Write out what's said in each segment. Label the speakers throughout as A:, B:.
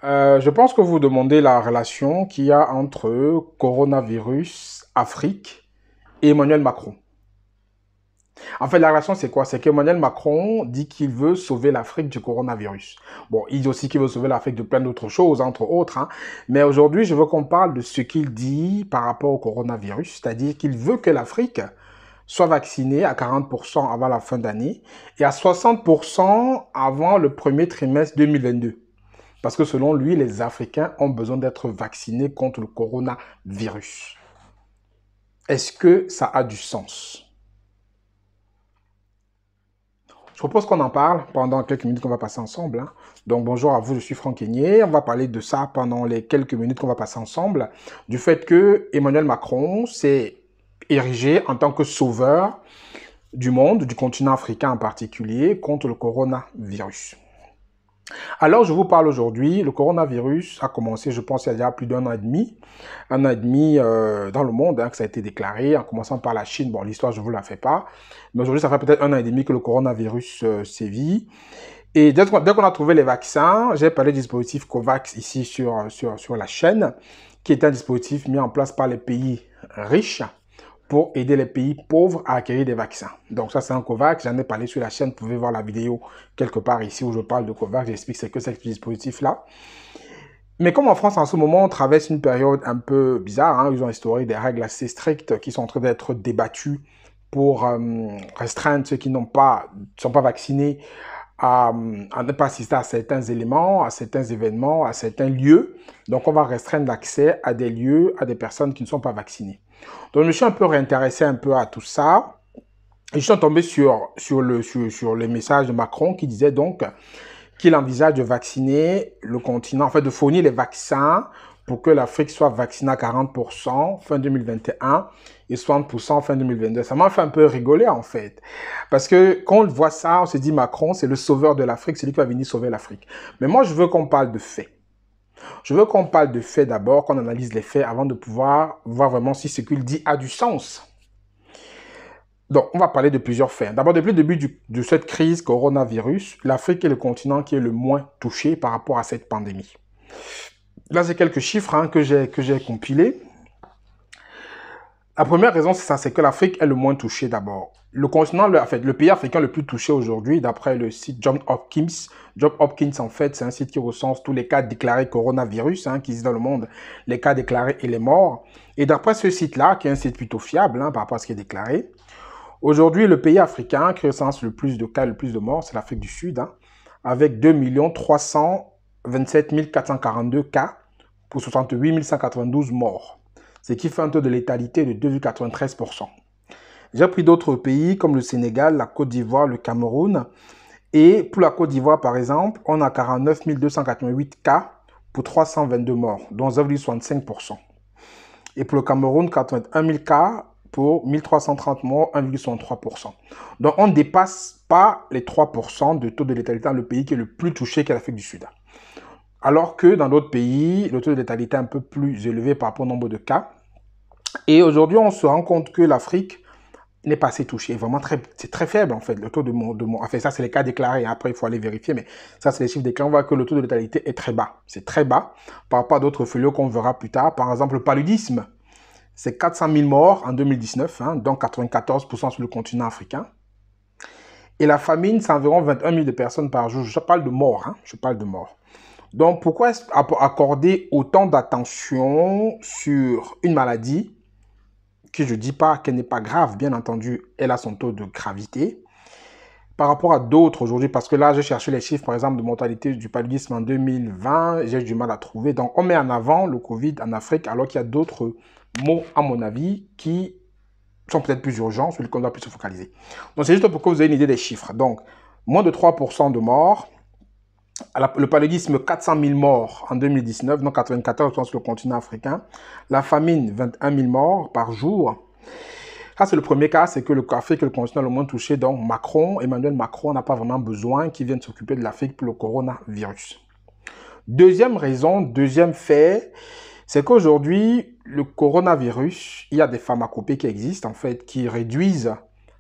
A: Je pense que vous demandez la relation qu'il y a entre coronavirus, Afrique et Emmanuel Macron. En fait, la relation, c'est quoi? C'est qu'Emmanuel Macron dit qu'il veut sauver l'Afrique du coronavirus. Bon, il dit aussi qu'il veut sauver l'Afrique de plein d'autres choses, entre autres, hein. Mais aujourd'hui, je veux qu'on parle de ce qu'il dit par rapport au coronavirus, c'est-à-dire qu'il veut que l'Afrique soit vaccinée à 40% avant la fin d'année et à 60% avant le premier trimestre 2022. Parce que selon lui, les Africains ont besoin d'être vaccinés contre le coronavirus. Est-ce que ça a du sens? Je propose qu'on en parle pendant quelques minutes qu'on va passer ensemble, hein. Donc bonjour à vous, je suis Franck Aigné. On va parler de ça pendant les quelques minutes qu'on va passer ensemble. Du fait que Emmanuel Macron s'est érigé en tant que sauveur du monde, du continent africain en particulier, contre le coronavirus. Alors, je vous parle aujourd'hui, le coronavirus a commencé, je pense, il y a déjà plus d'un an et demi dans le monde, hein, que ça a été déclaré, en commençant par la Chine. Bon, l'histoire, je ne vous la fais pas, mais aujourd'hui, ça fait peut-être un an et demi que le coronavirus sévit. Et dès qu'on a trouvé les vaccins, j'ai parlé du dispositif COVAX ici sur la chaîne, qui est un dispositif mis en place par les pays riches pour aider les pays pauvres à acquérir des vaccins. Donc ça, c'est un COVAX. J'en ai parlé sur la chaîne. Vous pouvez voir la vidéo quelque part ici où je parle de COVAX. J'explique ce que c'est que ce dispositif-là. Mais comme en France, en ce moment, on traverse une période un peu bizarre, hein, ils ont instauré des règles assez strictes qui sont en train d'être débattues pour restreindre ceux qui ne sont pas vaccinés à ne pas assister à certains éléments, à certains événements, à certains lieux. Donc, on va restreindre l'accès à des lieux, à des personnes qui ne sont pas vaccinées. Donc, je me suis un peu réintéressé un peu à tout ça. Et je suis tombé sur les messages de Macron qui disait donc qu'il envisage de vacciner le continent, en fait de fournir les vaccins pour que l'Afrique soit vaccinée à 40% fin 2021 et 60% fin 2022. Ça m'a fait un peu rigoler en fait. Parce que quand on voit ça, on se dit Macron, c'est le sauveur de l'Afrique, c'est lui qui va venir sauver l'Afrique. Mais moi, je veux qu'on parle de faits. Je veux qu'on parle de faits d'abord, qu'on analyse les faits avant de pouvoir voir vraiment si ce qu'il dit a du sens. Donc, on va parler de plusieurs faits. D'abord, depuis le début de cette crise coronavirus, l'Afrique est le continent qui est le moins touché par rapport à cette pandémie. Là, j'ai quelques chiffres, hein, que j'ai compilés. La première raison, c'est ça, c'est que l'Afrique est le moins touché d'abord. Le continent, en fait, le pays africain le plus touché aujourd'hui, d'après le site Johns Hopkins. Johns Hopkins, en fait, c'est un site qui recense tous les cas déclarés coronavirus, hein, qui existent dans le monde, les cas déclarés et les morts. Et d'après ce site-là, qui est un site plutôt fiable, hein, par rapport à ce qui est déclaré, aujourd'hui, le pays africain qui recense le plus de cas, le plus de morts, c'est l'Afrique du Sud, hein, avec 2 327 442 cas pour 68 192 morts, ce qui fait un taux de létalité de 2,93%. J'ai pris d'autres pays comme le Sénégal, la Côte d'Ivoire, le Cameroun. Et pour la Côte d'Ivoire, par exemple, on a 49 288 cas pour 322 morts, dont 0,65%. Et pour le Cameroun, 81 000 cas pour 1330 morts, 1,63%. Donc, on ne dépasse pas les 3% de taux de létalité dans le pays qui est le plus touché, qui est l'Afrique du Sud. Alors que dans d'autres pays, le taux de létalité est un peu plus élevé par rapport au nombre de cas. Et aujourd'hui, on se rend compte que l'Afrique n'est pas assez touchée. Vraiment, c'est très faible, en fait, le taux de mort. Enfin, ça, c'est les cas déclarés. Après, il faut aller vérifier, mais ça, c'est les chiffres déclarés. On voit que le taux de létalité est très bas. C'est très bas par rapport à d'autres fléaux qu'on verra plus tard. Par exemple, le paludisme, c'est 400 000 morts en 2019, hein, dont 94% sur le continent africain. Et la famine, c'est environ 21 000 de personnes par jour. Je parle de morts, hein, je parle de morts. Donc, pourquoi accorder autant d'attention sur une maladie que je ne dis pas qu'elle n'est pas grave, bien entendu, elle a son taux de gravité, par rapport à d'autres aujourd'hui, parce que là, j'ai cherché les chiffres, par exemple, de mortalité du paludisme en 2020, j'ai du mal à trouver. Donc, on met en avant le Covid en Afrique, alors qu'il y a d'autres mots, à mon avis, qui sont peut-être plus urgents, sur lesquels on doit plus se focaliser. Donc, c'est juste pour que vous ayez une idée des chiffres. Donc, moins de 3% de morts. Le paludisme, 400 000 morts en 2019, donc 94% sur le continent africain. La famine, 21 000 morts par jour. Ça, c'est le premier cas, c'est que l'Afrique est le continent le moins touché. Donc, Emmanuel Macron n'a pas vraiment besoin qu'il vienne s'occuper de l'Afrique pour le coronavirus. Deuxième raison, deuxième fait, c'est qu'aujourd'hui, le coronavirus, il y a des pharmacopées qui existent, en fait, qui réduisent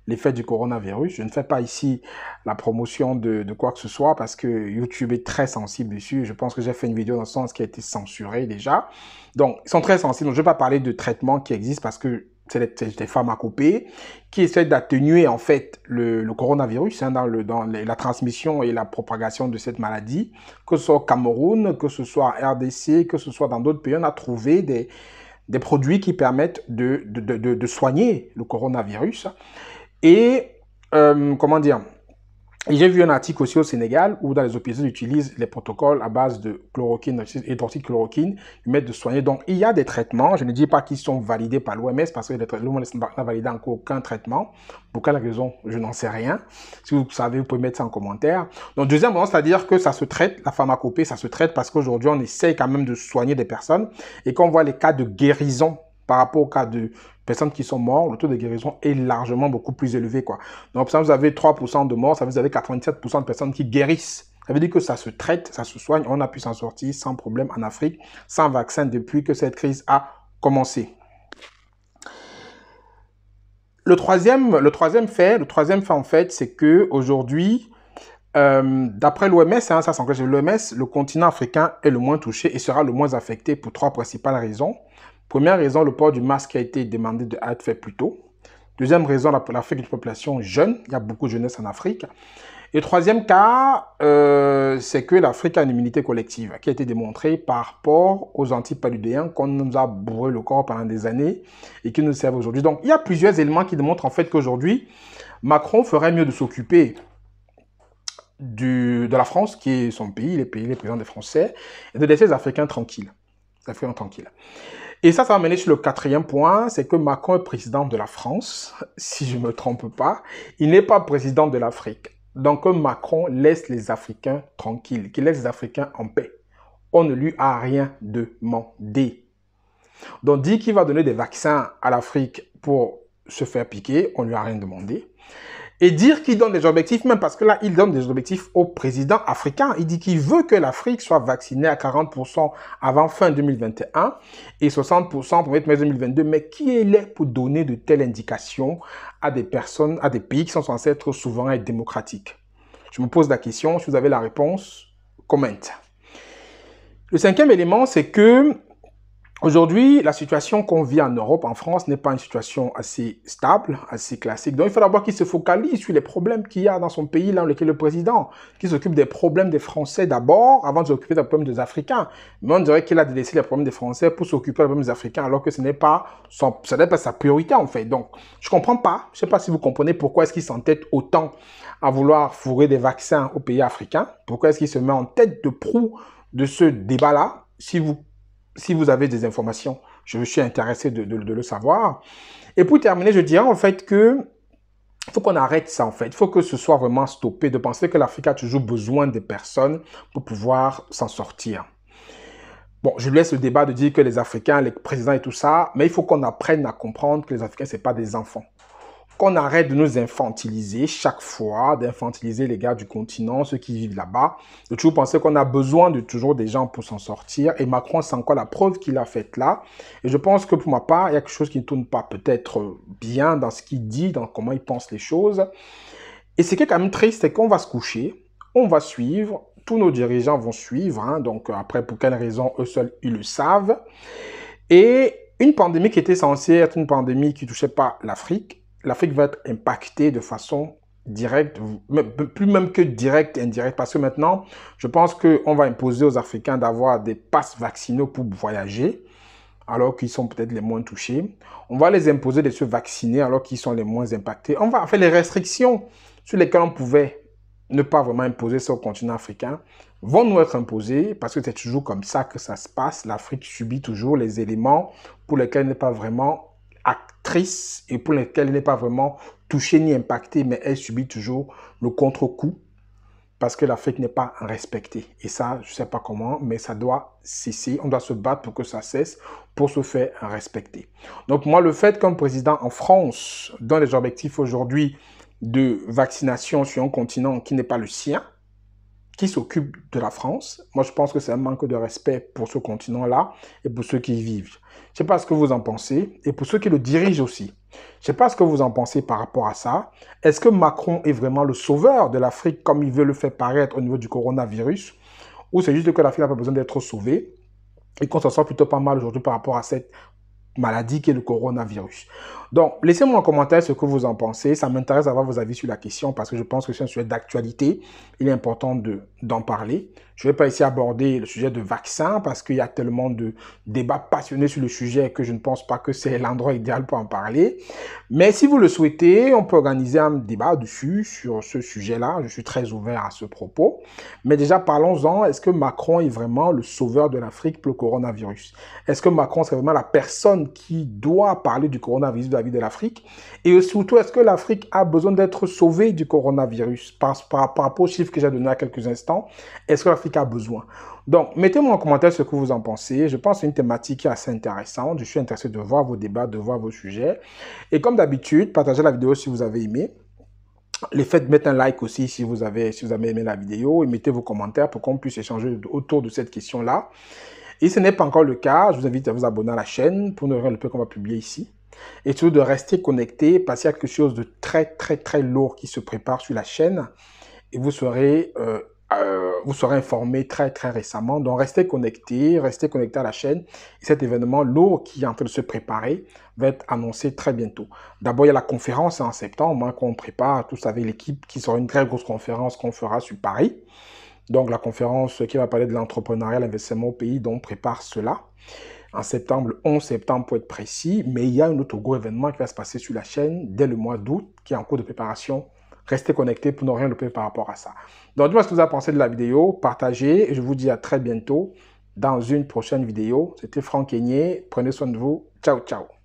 A: l'effet du coronavirus. Je ne fais pas ici la promotion de quoi que ce soit parce que YouTube est très sensible dessus. Je pense que j'ai fait une vidéo dans ce sens qui a été censurée déjà. Donc, ils sont très sensibles. Donc, je ne vais pas parler de traitements qui existent parce que c'est des pharmacopées qui essaient d'atténuer en fait le coronavirus dans la transmission et la propagation de cette maladie, que ce soit au Cameroun, que ce soit en RDC, que ce soit dans d'autres pays. On a trouvé des produits qui permettent de soigner le coronavirus. Et, comment dire, j'ai vu un article aussi au Sénégal où dans les hôpitaux ils utilisent les protocoles à base de chloroquine, hydroxychloroquine, ils mettent de soigner. Donc, il y a des traitements, je ne dis pas qu'ils sont validés par l'OMS parce que l'OMS n'a validé encore aucun traitement. Pour quelle raison, je n'en sais rien. Si vous savez, vous pouvez mettre ça en commentaire. Donc, deuxièmement, c'est-à-dire que ça se traite, la pharmacopée, ça se traite parce qu'aujourd'hui, on essaye quand même de soigner des personnes et qu'on voit les cas de guérison par rapport au cas de personnes qui sont mortes, le taux de guérison est largement beaucoup plus élevé, quoi. Donc, ça, vous avez 3% de morts, ça veut dire que vous avez 87% de personnes qui guérissent. Ça veut dire que ça se traite, ça se soigne. On a pu s'en sortir sans problème en Afrique, sans vaccin depuis que cette crise a commencé. Le troisième fait en fait, c'est que aujourd'hui, d'après l'OMS, ça s'engage l'OMS, le continent africain est le moins touché et sera le moins affecté pour 3 principales raisons. Première raison, le port du masque a été demandé de être fait plus tôt. Deuxième raison, l'Afrique est une population jeune. Il y a beaucoup de jeunesse en Afrique. Et troisième cas, c'est que l'Afrique a une immunité collective qui a été démontrée par rapport aux antipaludéens qu'on nous a bourré le corps pendant des années et qui nous servent aujourd'hui. Donc, il y a plusieurs éléments qui démontrent en fait qu'aujourd'hui, Macron ferait mieux de s'occuper de la France, qui est son pays, les présidents des Français, et de laisser les Africains tranquilles. Et ça va mener sur le quatrième point, c'est que Macron est président de la France, si je ne me trompe pas. Il n'est pas président de l'Afrique. Donc Macron laisse les Africains tranquilles, qu'il laisse les Africains en paix. On ne lui a rien demandé. Donc dit qu'il va donner des vaccins à l'Afrique pour se faire piquer, on ne lui a rien demandé. Et dire qu'il donne des objectifs, même parce que là, il donne des objectifs au président africain. Il dit qu'il veut que l'Afrique soit vaccinée à 40% avant fin 2021 et 60% pour mai 2022. Mais qui est là pour donner de telles indications à des personnes, à des pays qui sont censés être souverains et démocratiques? Je me pose la question. Si vous avez la réponse, commente. Le cinquième élément, c'est que aujourd'hui, la situation qu'on vit en Europe, en France, n'est pas une situation assez stable, assez classique. Donc, il faut d'abord qu'il se focalise sur les problèmes qu'il y a dans son pays, là, lequel le président, qui s'occupe des problèmes des Français d'abord, avant de s'occuper des problèmes des Africains. Mais on dirait qu'il a délaissé les problèmes des Français pour s'occuper des problèmes des Africains, alors que ce n'est pas sa priorité, en fait. Donc, je ne comprends pas. Je ne sais pas si vous comprenez pourquoi est-ce qu'il s'entête autant à vouloir fourrer des vaccins aux pays africains. Pourquoi est-ce qu'il se met en tête de proue de ce débat-là, si vous avez des informations, je suis intéressé de le savoir. Et pour terminer, je dirais en fait que il faut qu'on arrête ça en fait. Il faut que ce soit vraiment stoppé de penser que l'Afrique a toujours besoin des personnes pour pouvoir s'en sortir. Bon, je laisse le débat de dire que les Africains, les présidents et tout ça, mais il faut qu'on apprenne à comprendre que les Africains, ce n'est pas des enfants. Qu'on arrête de nous infantiliser chaque fois, d'infantiliser les gars du continent, ceux qui vivent là-bas, de toujours penser qu'on a besoin de toujours des gens pour s'en sortir. Et Macron, c'est encore la preuve qu'il a faite là. Et je pense que pour ma part, il y a quelque chose qui ne tourne pas peut-être bien dans ce qu'il dit, dans comment il pense les choses. Et ce qui est quand même triste, c'est qu'on va se coucher, on va suivre, tous nos dirigeants vont suivre, hein, donc après, pour quelles raisons, eux seuls, ils le savent. Et une pandémie qui était censée être une pandémie qui ne touchait pas l'Afrique va être impactée de façon directe, plus même que directe et indirecte, parce que maintenant, je pense qu'on va imposer aux Africains d'avoir des passes vaccinaux pour voyager, alors qu'ils sont peut-être les moins touchés. On va les imposer de se vacciner alors qu'ils sont les moins impactés. On va faire les restrictions sur lesquelles on pouvait ne pas vraiment imposer ça au continent africain, vont nous être imposées, parce que c'est toujours comme ça que ça se passe. L'Afrique subit toujours les éléments pour lesquels elle n'est pas vraiment actrice et pour lesquels elle n'est pas vraiment touchée ni impactée, mais elle subit toujours le contre-coup parce que l'Afrique n'est pas respectée. Et ça, je ne sais pas comment, mais ça doit cesser. On doit se battre pour que ça cesse, pour se faire respecter. Donc moi, le fait qu'un président en France donne les objectifs aujourd'hui de vaccination sur un continent qui n'est pas le sien, qui s'occupe de la France, moi je pense que c'est un manque de respect pour ce continent-là et pour ceux qui y vivent. Je ne sais pas ce que vous en pensez, et pour ceux qui le dirigent aussi. Je ne sais pas ce que vous en pensez par rapport à ça. Est-ce que Macron est vraiment le sauveur de l'Afrique comme il veut le faire paraître au niveau du coronavirus? Ou c'est juste que l'Afrique n'a pas besoin d'être sauvée et qu'on s'en sort plutôt pas mal aujourd'hui par rapport à cette maladie qui est le coronavirus. Donc, laissez-moi en commentaire ce que vous en pensez. Ça m'intéresse d'avoir vos avis sur la question parce que je pense que c'est un sujet d'actualité. Il est important d'en parler. Je ne vais pas ici aborder le sujet de vaccin parce qu'il y a tellement de débats passionnés sur le sujet que je ne pense pas que c'est l'endroit idéal pour en parler. Mais si vous le souhaitez, on peut organiser un débat dessus, sur ce sujet-là. Je suis très ouvert à ce propos. Mais déjà, parlons-en. Est-ce que Macron est vraiment le sauveur de l'Afrique pour le coronavirus? Est-ce que Macron c'est vraiment la personne qui doit parler du coronavirus de la vie de l'Afrique? Et surtout, est-ce que l'Afrique a besoin d'être sauvée du coronavirus? Par rapport aux chiffres que j'ai donnés à quelques instants, est-ce que l'Afrique a besoin? Donc, mettez-moi en commentaire ce que vous en pensez. Je pense que c'est une thématique qui est assez intéressante. Je suis intéressé de voir vos débats, de voir vos sujets. Et comme d'habitude, partagez la vidéo si vous avez aimé. Les faites mettre un like aussi si vous avez aimé la vidéo. Et mettez vos commentaires pour qu'on puisse échanger autour de cette question-là. Et si ce n'est pas encore le cas, je vous invite à vous abonner à la chaîne pour ne rien louper qu'on va publier ici. Et surtout de rester connecté parce qu'il y a quelque chose de très lourd qui se prépare sur la chaîne. Et vous serez informé très récemment. Donc restez connecté à la chaîne. Et cet événement lourd qui est en train de se préparer va être annoncé très bientôt. D'abord, il y a la conférence en septembre qu'on prépare tous avec l'équipe qui sera une très grosse conférence qu'on fera sur Paris. Donc, la conférence qui va parler de l'entrepreneuriat, l'investissement au pays, donc on prépare cela en septembre, le 11 septembre pour être précis. Mais il y a un autre gros événement qui va se passer sur la chaîne dès le mois d'août, qui est en cours de préparation. Restez connectés pour ne rien louper par rapport à ça. Donc, dis-moi ce que vous avez pensé de la vidéo, partagez et je vous dis à très bientôt dans une prochaine vidéo. C'était Franck Kenyé. Prenez soin de vous. Ciao, ciao.